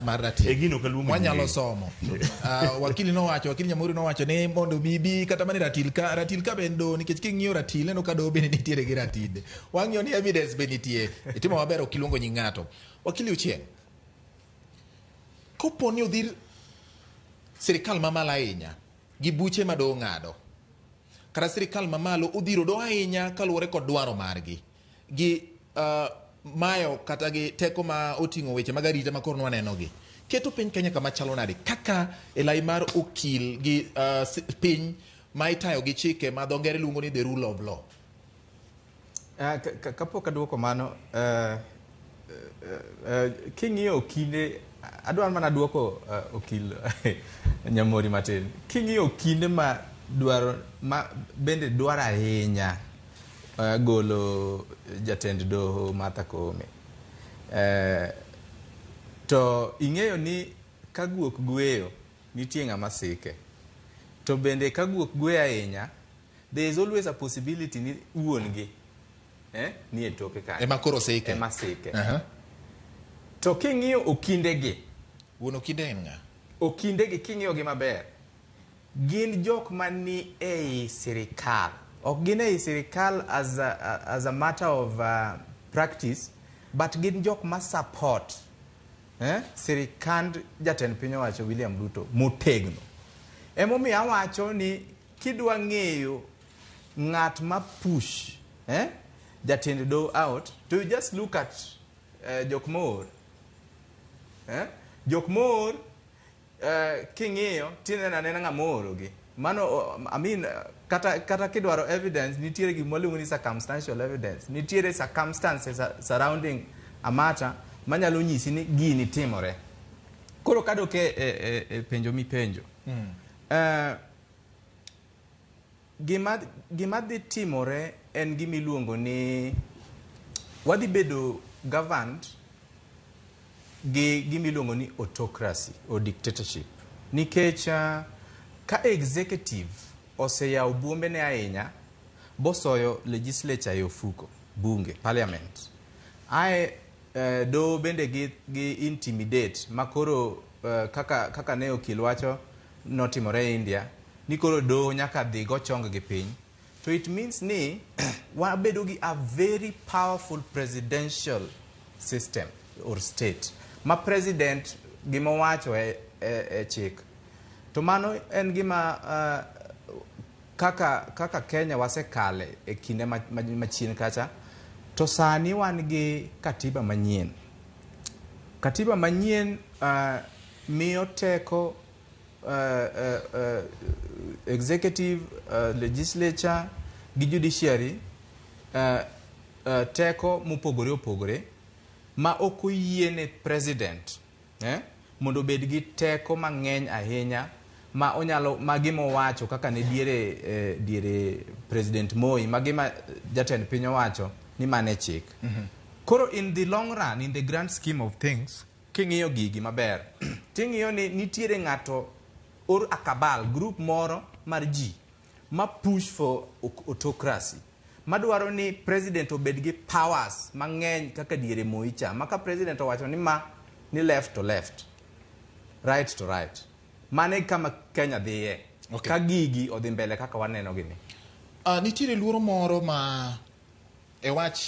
Marati e gino kaluongo mwanyalo somo wakili Nyamuri nowacho ni mondo bibi kata mane ratil ka bendo nikech king'iyo ratil eno ka do bende nitiere gi ratide wang'iyo ni evidence be nitie itimo maber okiluongo nying ng'ato wakili Ochieng kopo ni odhir sirkal mamalo ahinya gi buche ma do ng'ado kata sirkal mamalo udhiro do ahinya kaluwore kod dwaro margi gi mayo kata gi teko ma oting'o weche mag arita ma koro waneno gi keto piny Kenya kama chalo nade kaka elai mar okil gi piny ma itayo gi chike ma dho ngere luongo ni the rule of law. Kapok aduoko mano king'iyo Okinde adwaro mana duoko okil Nyamori matin king'iyo Okinde ma bende dwaro ahinya golo jatend doho Martha Koome to ing'eyo ni kaguok gweyo nitie ng'ama sike to bende kaguok gweyo ahinya there is always a possibility ni wuon gi ni e toke kanyo ema koro sike to king'iyo Okinde gi wuon Okinde en ng'a Okinde gi king'iyo gi maber gin jok mani ei sirkal ok gin ei sirkal as a matter of practice but gin jok ma support sirkand jatend piny owacho William Ruto motegno emomiyo awacho ni kidwa ng'eyo ng'at ma push jatend do out to you just look at jok moor king'iyo tinena nena ng'a moorogi mano I mean kata kidwaro evidence nitiere gima waluongo ni circumstantial evidence nitiere circumstances surrounding a matter manyalo nyisi ni gini timore koro kadok e penjo mipenjo gima dhi timore en gima iluongo ni wadhi bedo governed gi gima iluongo ni autocracy or dictatorship nikech ka executive oseyawo buombene ahinya bosoyo legislature e ofuko bunge parliament do bende gi intimidate makoro kaka ne okil wacho notimore India ni koro do nyaka dhi go chong gi piny to it means ni wabedo gi a very powerful presidential system or state ma president gima wacho e chik to mano en gima kaka Kenya wasekale e kinde machien kacha to sani wan gi katiba manyien miyo teko executive legislature gi judiciary teko mopogore opogore ma ok oyiene president mondo bed gi teko mang'eny ahinya ma onyalo magima wacho kaka ne diere president Moi magima jatend piny owacho ni mane chik koro in the long run in the grand scheme of things king'iyo gigi maber ting'iyo ni nitiere ng'ato or akabal group moro mar ji ma push for autocracy madwaro ni president obed gi powers mang'eny kaka diere Moi cha maka president owacho ni left to left right to right mane kama Kenya dhiye ka gigi odhi mbele kaka waneno gini nitiere luoro moro ma e wach